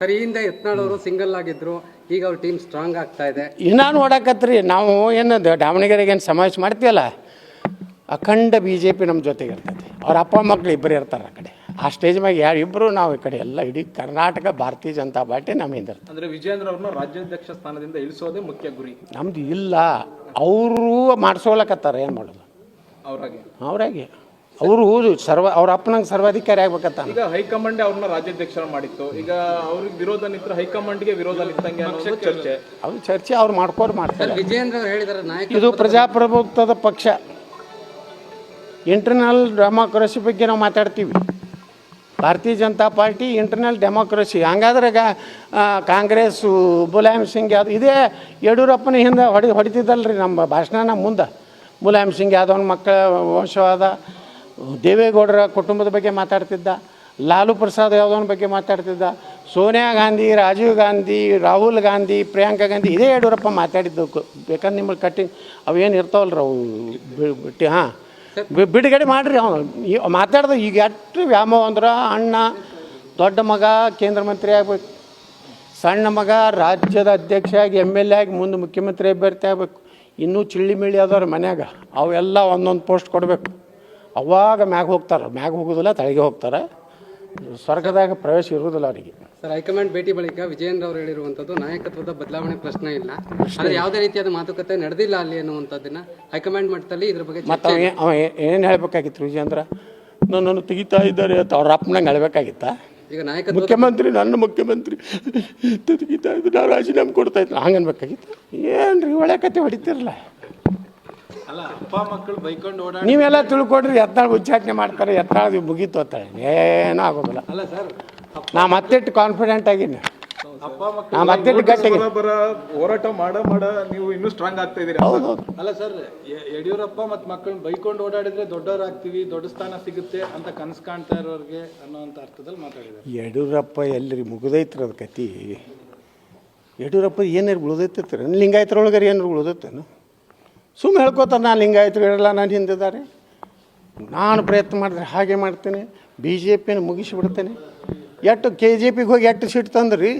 Sir ಈ ಹಿಂದೆ ಯತ್ನಾಳ್ ಅವರು ಸಿಂಗಲ್ ಆಗಿದ್ರು, ಈಗ ಅವ್ರ ಟೀಮ್ ಸ್ಟ್ರಾಂಗ್ ಆಗ್ತಾ ಇದೆ. ಇನ್ನೂ ನೋಡಕತ್ರಿ ನಾವು ಏನು ದಾವಣಗೆರೆಗೆ ಏನು ಸಮಾವೇಶ ಮಾಡ್ತೀವಲ್ಲ, ಅಖಂಡ ಬಿ ಜೆ ಪಿ ನಮ್ಮ ಜೊತೆಗೆ ಇರ್ತೈತಿ. ಅವ್ರ ಅಪ್ಪ ಮಕ್ಳು ಇಬ್ಬರು ಇರ್ತಾರೆ ಆ ಕಡೆ. ಆ ಸ್ಟೇಜ್ ಮ್ಯಾಗ ಯಾರು ಇಬ್ಬರು ನಾವು ಈ ಕಡೆ ಎಲ್ಲ ಇಡೀ ಕರ್ನಾಟಕ ಭಾರತೀಯ ಜನತಾ ಪಾರ್ಟಿ ನಮ್ಮಿಂದ ಇರ್ತದೆ. ಅಂದರೆ ವಿಜಯೇಂದ್ರ ಅವ್ರನ್ನ ರಾಜ್ಯಾಧ್ಯಕ್ಷ ಸ್ಥಾನದಿಂದ ಇಳಿಸೋದೇ ಮುಖ್ಯ ಗುರಿ ನಮ್ದು ಇಲ್ಲ, ಅವರು ಮಾಡಿಸೋಲಕತ್ತಾರ. ಏನು ಮಾಡೋದು ಅವರಾಗೆ ಅವರು ಅವ್ರ ಅಪ್ಪನಂಗೆ ಸರ್ವಾಧಿಕಾರಿ ಆಗ್ಬೇಕತ್ತ. ಈಗ ಹೈಕಮಾಂಡ್ ಅವ್ರನ್ನ ರಾಜ್ಯಾಧ್ಯಕ್ಷ ಮಾಡಿತ್ತು, ಈಗ ಅವ್ರಿಗೆ ವಿರೋಧ ನಿಂತರ ಹೈಕಮಾಂಡ್ಗೆ ವಿರೋಧ ನಿಂತಂಗೆ ಅನ್ನೋದು ಚರ್ಚೆ. ಅವ್ರು ಚರ್ಚೆ ಅವ್ರು ಮಾಡ್ತಾರೆ. ವಿಜಯೇಂದ್ರ ಅವರು ಹೇಳಿದಾರೆ ನಾಯಕ ಇದು ಪ್ರಜಾಪ್ರಭುತ್ವದ ಪಕ್ಷ. ಇಂಟರ್ನಲ್ ಡೆಮಾಕ್ರಸಿ ಬಗ್ಗೆ ನಾವು ಮಾತಾಡ್ತೀವಿ. ಭಾರತೀಯ ಜನತಾ ಪಾರ್ಟಿ ಇಂಟರ್ನಲ್ ಡೆಮಾಕ್ರಸಿ. ಹಂಗಾದ್ರೆ ಕಾಂಗ್ರೆಸ್ಸು ಮುಲಾಯಂ ಸಿಂಗ್ ಯಾದವ್ ಇದೇ ಯಡಿಯೂರಪ್ಪನ ಹಿಂದೆ ಹೊಡಿತಿದ್ದಲ್ರಿ ನಮ್ಮ ಭಾಷಣ ಮುಂದೆ. ಮುಲಾಯಂ ಸಿಂಗ್ ಯಾದವ್ನ ಮಕ್ಕಳ ವಂಶವಾದ, ದೇವೇಗೌಡರ ಕುಟುಂಬದ ಬಗ್ಗೆ ಮಾತಾಡ್ತಿದ್ದ, ಲಾಲು ಪ್ರಸಾದ್ ಯಾದವ್ನ ಬಗ್ಗೆ ಮಾತಾಡ್ತಿದ್ದ, ಸೋನಿಯಾ ಗಾಂಧಿ, ರಾಜೀವ್ ಗಾಂಧಿ, ರಾಹುಲ್ ಗಾಂಧಿ, ಪ್ರಿಯಾಂಕಾ ಗಾಂಧಿ ಇದೇ ಯಡಿಯೂರಪ್ಪ ಮಾತಾಡಿದ್ದು. ಬೇಕಂದ್ರೆ ನಿಮ್ಮಲ್ಲಿ ಕಟ್ಟಿಂಗ್ ಅವೇನು ಇರ್ತಾವಲ್ರಿ ಅವು ಬಿಟ್ಟು ಬಿಡುಗಡೆ ಮಾಡಿರಿ. ಅವನು ಮಾತಾಡ್ದ ಈಗ ಎಷ್ಟು ವ್ಯಾಮೋಹ ಅಂದ್ರೆ ಅಣ್ಣ ದೊಡ್ಡ ಮಗ ಕೇಂದ್ರ ಮಂತ್ರಿ ಆಗ್ಬೇಕು, ಸಣ್ಣ ಮಗ ರಾಜ್ಯದ ಅಧ್ಯಕ್ಷ ಆಗಿ MLA ಆಗಿ ಮುಂದೆ ಮುಖ್ಯಮಂತ್ರಿ ಅಭ್ಯರ್ಥಿ ಆಗ್ಬೇಕು. ಇನ್ನೂ ಚಿಳ್ಳಿ ಮಿಳ್ಳಿ ಅದಾವ್ರಿ ಮನ್ಯಾಗ, ಅವೆಲ್ಲ ಒಂದೊಂದು ಪೋಸ್ಟ್ ಕೊಡಬೇಕು. ಅವಾಗ ಮ್ಯಾಗ ಹೋಗ್ತಾರೆ. ಮ್ಯಾಗ ಹೋಗೋದಿಲ್ಲ, ತಳಗೆ ಹೋಗ್ತಾರೆ. ಸ್ವರ್ಗದಾಗ ಪ್ರವೇಶ ಇರುವುದಿಲ್ಲ ಅವರಿಗೆ. ಸರ್ ಹೈಕಮಾಂಡ್ ಭೇಟಿ ಬಳಿಕ ವಿಜಯೇಂದ್ರ ಅವರು ಹೇಳಿರುವಂಥದ್ದು ನಾಯಕತ್ವದ ಬದಲಾವಣೆ ಪ್ರಶ್ನೆ ಇಲ್ಲ, ಆದರೆ ಯಾವುದೇ ರೀತಿಯಾದ ಮಾತುಕತೆ ನಡೆದಿಲ್ಲ ಅಲ್ಲಿ ಅನ್ನುವಂಥದ್ದನ್ನ ಹೈಕಮಾಂಡ್ ಮಟ್ಟದಲ್ಲಿ ಇದ್ರ ಬಗ್ಗೆ ಮತ್ತು ಅವ ಏನು ಹೇಳಬೇಕಾಗಿತ್ತು ವಿಜಯೇಂದ್ರ? ನನ್ನನ್ನು ತೆಗಿತಾ ಇದ್ದಾರೆ ಅಂತ ಅವ್ರ ಅಪ್ಪನಂಗೆ ಹೇಳಬೇಕಾಗಿತ್ತಾ? ಈಗ ನಾಯಕತ್ವ ಮುಖ್ಯಮಂತ್ರಿ ನನ್ನ ಮುಖ್ಯಮಂತ್ರಿ ತೆಗಿತಾ ಇದ್ದು ನಾವು ರಾಜೀನಾಮೆ ಕೊಡ್ತಾ ಇತ್ತು ಹಂಗೆ ಅನ್ಬೇಕಾಗಿತ್ತು. ಏನು ರೀ ಒಳ್ಳೆ ಕತೆ ಹೊಡಿತಿರಲ್ಲ. ಅಲ್ಲ, ಅಪ್ಪ ಮಕ್ಕಳು ಬೈಕೊಂಡು ಓಡಾಡಿ ನೀವೆಲ್ಲ ತಿಳ್ಕೊಡ್ರಿ. ಎತ್ತಾಳು ಉಚ್ಚಾಟನೆ ಮಾಡ್ತಾರೆ, ಎತ್ತಾಳು ಮುಗೀತು ಅಂತಾಳೆ, ಏನೂ ಆಗೋದಿಲ್ಲ. ಅಲ್ಲ ಸರ್, ನಾ ಮತ್ತೆಟ್ಟು ಕಾನ್ಫಿಡೆಂಟ್ ಆಗಿನಿ, ಅಪ್ಪ ನಾ ಮತ್ತೆಟ್ಟು ಗಟ್ಟಿಗೆ ಹೋರಾಟ ಮಾಡ ನೀವು ಇನ್ನೂ ಸ್ಟ್ರಾಂಗ್ ಆಗ್ತಾ ಇದೀರಿ. ಹೌದು. ಅಲ್ಲ ಸರ್, ಯಡಿಯೂರಪ್ಪ ಮತ್ತು ಮಕ್ಕಳನ್ನ ಬೈಕೊಂಡು ಓಡಾಡಿದ್ರೆ ದೊಡ್ಡವರಾಗ್ತೀವಿ, ದೊಡ್ಡ ಸ್ಥಾನ ಸಿಗುತ್ತೆ ಅಂತ ಕನಸು ಕಾಣ್ತಾ ಇರೋರಿಗೆ ಅನ್ನೋಂಥ ಅರ್ಥದಲ್ಲಿ ಮಾತಾಡಿದ್ದಾರೆ. ಯಡಿಯೂರಪ್ಪ ಎಲ್ರಿ ಮುಗಿದೈತ್ರದ ಕತಿ. ಯಡಿಯೂರಪ್ಪ ಏನಾರು ಉಳಿದೈತಿರ್ತಾರೆ ಲಿಂಗಾಯತರೊಳಗಾರ ಏನಾರು ಉಳಿದೈತೇನು? ಸುಮ್ಮನೆ ಹೇಳ್ಕೊತಾರೆ ನಾನು ಲಿಂಗಾಯತರು ಇರಲ್ಲ, ನಾನು ಹಿಂದಿದ್ದಾರೆ, ನಾನು ಪ್ರಯತ್ನ ಮಾಡಿದ್ರೆ ಹಾಗೆ ಮಾಡ್ತೇನೆ, BJPನ ಮುಗಿಸಿಬಿಡ್ತೇನೆ. ಎಷ್ಟು KJPಗೆ ಹೋಗಿ ಎಷ್ಟು ಸೀಟ್ ತಂದ್ರಿ?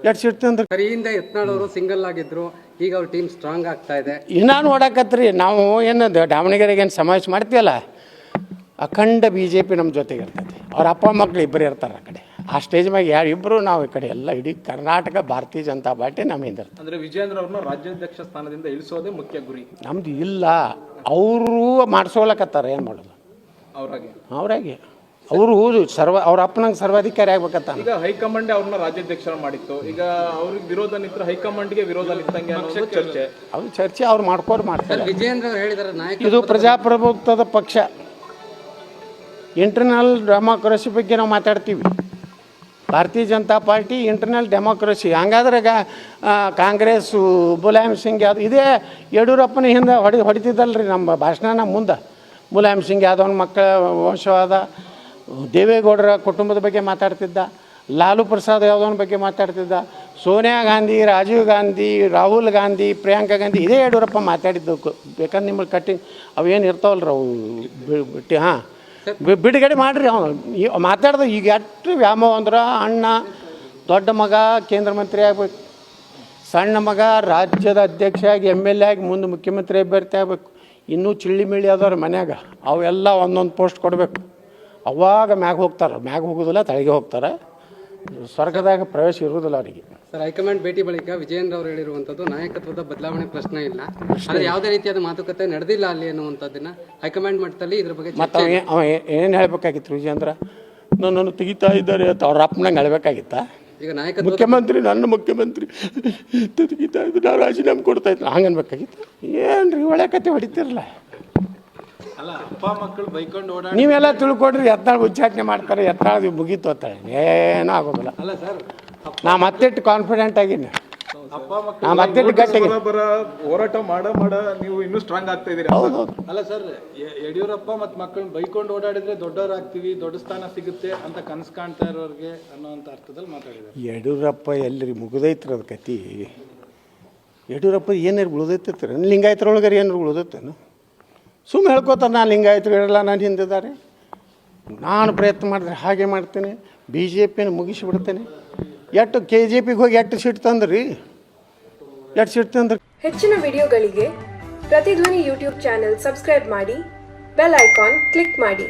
ಎಷ್ಟು ಸೀಟ್ ತಂದ್ರಿ? ಸರ್ ಈ ಹಿಂದೆ ಯತ್ನಾಳ್ ಅವರು ಸಿಂಗಲ್ ಆಗಿದ್ರು, ಈಗ ಅವ್ರ ಟೀಮ್ ಸ್ಟ್ರಾಂಗ್ ಆಗ್ತಾ ಇದೆ. ಇನ್ನೂ ನೋಡಕತ್ರಿ ನಾವು ಏನು ದಾವಣಗೆರೆಗೆ ಏನು ಸಮಾವೇಶ ಮಾಡ್ತೀವಲ್ಲ, ಅಖಂಡ BJP ನಮ್ಮ ಜೊತೆಗೆ ಇರ್ತೈತಿ. ಅವ್ರ ಅಪ್ಪ ಮಕ್ಳು ಇಬ್ಬರು ಇರ್ತಾರೆ ಆ ಕಡೆ. ಆ ಸ್ಟೇಜ್ ಮ್ಯಾಗ ಯಾರು ಇಬ್ಬರು ನಾವು ಈ ಕಡೆ ಎಲ್ಲ ಇಡೀ ಕರ್ನಾಟಕ ಭಾರತೀಯ ಜನತಾ ಪಾರ್ಟಿ ನಮ್ಮಿಂದ ಇರ್ತದೆ. ಅಂದರೆ ವಿಜಯೇಂದ್ರ ಅವ್ರನ್ನ ರಾಜ್ಯಾಧ್ಯಕ್ಷ ಸ್ಥಾನದಿಂದ ಇಳಿಸೋದೇ ಮುಖ್ಯ ಗುರಿ ನಮ್ದು ಇಲ್ಲ, ಅವರು ಮಾಡಿಸೋಲಕತ್ತಾರ. ಏನು ಮಾಡೋದು ಅವರಾಗೆ ಅವರು ಅವ್ರ ಅಪ್ಪನಂಗೆ ಸರ್ವಾಧಿಕಾರಿ ಆಗ್ಬೇಕತ್ತ. ಈಗ ಹೈಕಮಾಂಡ್ ಅವ್ರನ್ನ ರಾಜ್ಯಾಧ್ಯಕ್ಷ ಮಾಡಿತ್ತು, ಈಗ ಅವ್ರಿಗೆ ವಿರೋಧ ನಿಂತರ ಹೈಕಮಾಂಡ್ಗೆ ವಿರೋಧ ನಿಂತಂಗೆ ಅನ್ನೋದು ಚರ್ಚೆ. ಅವ್ರು ಚರ್ಚೆ ಅವ್ರು ಮಾಡ್ತಾರೆ. ವಿಜಯೇಂದ್ರ ಅವರು ಹೇಳಿದಾರೆ ನಾಯಕ ಇದು ಪ್ರಜಾಪ್ರಭುತ್ವದ ಪಕ್ಷ. ಇಂಟರ್ನಲ್ ಡೆಮಾಕ್ರಸಿ ಬಗ್ಗೆ ನಾವು ಮಾತಾಡ್ತೀವಿ. ಭಾರತೀಯ ಜನತಾ ಪಾರ್ಟಿ ಇಂಟರ್ನಲ್ ಡೆಮಾಕ್ರಸಿ. ಹಂಗಾದ್ರೆ ಕಾಂಗ್ರೆಸ್ಸು ಮುಲಾಯಂ ಸಿಂಗ್ ಯಾದವ್ ಇದೇ ಯಡಿಯೂರಪ್ಪನ ಹಿಂದೆ ಹೊಡಿತಿದ್ದಲ್ರಿ ನಮ್ಮ ಭಾಷಣ ಮುಂದೆ. ಮುಲಾಯಂ ಸಿಂಗ್ ಯಾದವ್ನ ಮಕ್ಕಳ ವಂಶವಾದ, ದೇವೇಗೌಡರ ಕುಟುಂಬದ ಬಗ್ಗೆ ಮಾತಾಡ್ತಿದ್ದ, ಲಾಲು ಪ್ರಸಾದ್ ಯಾದವ್ನ ಬಗ್ಗೆ ಮಾತಾಡ್ತಿದ್ದ, ಸೋನಿಯಾ ಗಾಂಧಿ, ರಾಜೀವ್ ಗಾಂಧಿ, ರಾಹುಲ್ ಗಾಂಧಿ, ಪ್ರಿಯಾಂಕಾ ಗಾಂಧಿ ಇದೇ ಯಡಿಯೂರಪ್ಪ ಮಾತಾಡಿದ್ದು. ಬೇಕಂದ್ರೆ ನಿಮ್ಮಲ್ಲಿ ಕಟ್ಟಿಂಗ್ ಅವೇನು ಇರ್ತಾವಲ್ರಿ ಅವು ಬಿಟ್ಟು ಬಿಡುಗಡೆ ಮಾಡಿರಿ. ಅವನು ಮಾತಾಡ್ದ ಈಗ ಎಷ್ಟು ವ್ಯಾಮೋಹ ಅಂದ್ರೆ ಅಣ್ಣ ದೊಡ್ಡ ಮಗ ಕೇಂದ್ರ ಮಂತ್ರಿ ಆಗ್ಬೇಕು, ಸಣ್ಣ ಮಗ ರಾಜ್ಯದ ಅಧ್ಯಕ್ಷ ಆಗಿ MLA ಆಗಿ ಮುಂದೆ ಮುಖ್ಯಮಂತ್ರಿ ಅಭ್ಯರ್ಥಿ ಆಗ್ಬೇಕು. ಇನ್ನೂ ಚಿಳ್ಳಿ ಮಿಳ್ಳಿ ಅದಾವ್ರಿ ಮನ್ಯಾಗ, ಅವೆಲ್ಲ ಒಂದೊಂದು ಪೋಸ್ಟ್ ಕೊಡಬೇಕು. ಅವಾಗ ಮ್ಯಾಗ ಹೋಗ್ತಾರೆ. ಮ್ಯಾಗ ಹೋಗೋದಿಲ್ಲ, ತಳಗೆ ಹೋಗ್ತಾರೆ. ಸ್ವರ್ಗದಾಗ ಪ್ರವೇಶ ಇರುವುದಿಲ್ಲ ಅವರಿಗೆ. ಸರ್ ಹೈಕಮಾಂಡ್ ಭೇಟಿ ಬಳಿಕ ವಿಜಯೇಂದ್ರ ಅವರು ಹೇಳಿರುವಂಥದ್ದು ನಾಯಕತ್ವದ ಬದಲಾವಣೆ ಪ್ರಶ್ನೆ ಇಲ್ಲ, ಆದರೆ ಯಾವುದೇ ರೀತಿಯಾದ ಮಾತುಕತೆ ನಡೆದಿಲ್ಲ ಅಲ್ಲಿ ಅನ್ನುವಂಥದ್ದನ್ನ ಹೈಕಮಾಂಡ್ ಮಟ್ಟದಲ್ಲಿ ಇದ್ರ ಬಗ್ಗೆ ಮತ್ತು ಅವ ಏನು ಹೇಳಬೇಕಾಗಿತ್ತು ವಿಜಯೇಂದ್ರ? ನನ್ನನ್ನು ತೆಗಿತಾ ಇದ್ದಾರೆ ಅಂತ ಅವ್ರ ಅಪ್ಪನಂಗೆ ಹೇಳಬೇಕಾಗಿತ್ತಾ? ಈಗ ನಾಯಕತ್ವ ಮುಖ್ಯಮಂತ್ರಿ ನನ್ನ ಮುಖ್ಯಮಂತ್ರಿ ತೆಗಿತಾ ಇದ್ದು ನಾವು ರಾಜೀನಾಮೆ ಕೊಡ್ತಾ ಇತ್ತು ಹಂಗೆ ಅನ್ಬೇಕಾಗಿತ್ತು. ಏನು ರೀ ಒಳ್ಳೆ ಕತೆ ಹೊಡಿತಿರಲ್ಲ. ಅಲ್ಲ, ಅಪ್ಪ ಮಕ್ಕಳು ಬೈಕೊಂಡು ಓಡಾಡಿ ನೀವೆಲ್ಲ ತಿಳ್ಕೊಡ್ರಿ. ಎತ್ತಾಳು ಉಚ್ಚಾಟನೆ ಮಾಡ್ತಾರೆ, ಎತ್ತಾಳು ಮುಗೀತು ಅಂತಾಳೆ, ಏನೂ ಆಗೋದಿಲ್ಲ. ಅಲ್ಲ ಸರ್, ನಾ ಮತ್ತೆಟ್ಟು ಕಾನ್ಫಿಡೆಂಟ್ ಆಗಿನಿ, ಅಪ್ಪ ನಾ ಮತ್ತೆಟ್ಟು ಗಟ್ಟಿಗೆ ಹೋರಾಟ ಮಾಡ ನೀವು ಇನ್ನೂ ಸ್ಟ್ರಾಂಗ್ ಆಗ್ತಾ ಇದೀರಿ. ಹೌದು. ಅಲ್ಲ ಸರ್, ಯಡಿಯೂರಪ್ಪ ಮತ್ತು ಮಕ್ಕಳನ್ನ ಬೈಕೊಂಡು ಓಡಾಡಿದ್ರೆ ದೊಡ್ಡವರಾಗ್ತೀವಿ, ದೊಡ್ಡ ಸ್ಥಾನ ಸಿಗುತ್ತೆ ಅಂತ ಕನಸು ಕಾಣ್ತಾ ಇರೋರಿಗೆ ಅನ್ನೋಂಥ ಅರ್ಥದಲ್ಲಿ ಮಾತಾಡಿದ್ದಾರೆ. ಯಡಿಯೂರಪ್ಪ ಎಲ್ರಿ ಮುಗಿದೈತ್ರದ ಕತಿ. ಯಡಿಯೂರಪ್ಪ ಏನಾರು ಉಳಿದೈತಿರ್ತಾರೆ ಲಿಂಗಾಯತರೊಳಗಾರ ಏನಾರು ಉಳಿದೈತೇನು? ಸುಮ್ಮನೆ ಹೇಳ್ಕೊತಾರೆ ನಾನು ಲಿಂಗಾಯತರು ಇರಲ್ಲ, ನಾನು ಹಿಂದಿದ್ದಾರೆ, ನಾನು ಪ್ರಯತ್ನ ಮಾಡಿದ್ರೆ ಹಾಗೆ ಮಾಡ್ತೇನೆ, ಬಿ ಜೆ ಪಿನ ಮುಗಿಸಿಬಿಡ್ತೇನೆ. ಎಷ್ಟು KJPಗೆ ಹೋಗಿ ಎಷ್ಟು ಸೀಟ್ ತಂದ್ರಿ? ಎಷ್ಟು ಸೀಟ್ ತಂದ್ರಿ? ಹೆಚ್ಚಿನ ವಿಡಿಯೋಗಳಿಗೆ ಪ್ರತಿಧ್ವನಿ ಯೂಟ್ಯೂಬ್ ಚಾನೆಲ್ ಸಬ್ಸ್ಕ್ರೈಬ್ ಮಾಡಿ, ಬೆಲ್ ಐಕಾನ್ ಕ್ಲಿಕ್ ಮಾಡಿ.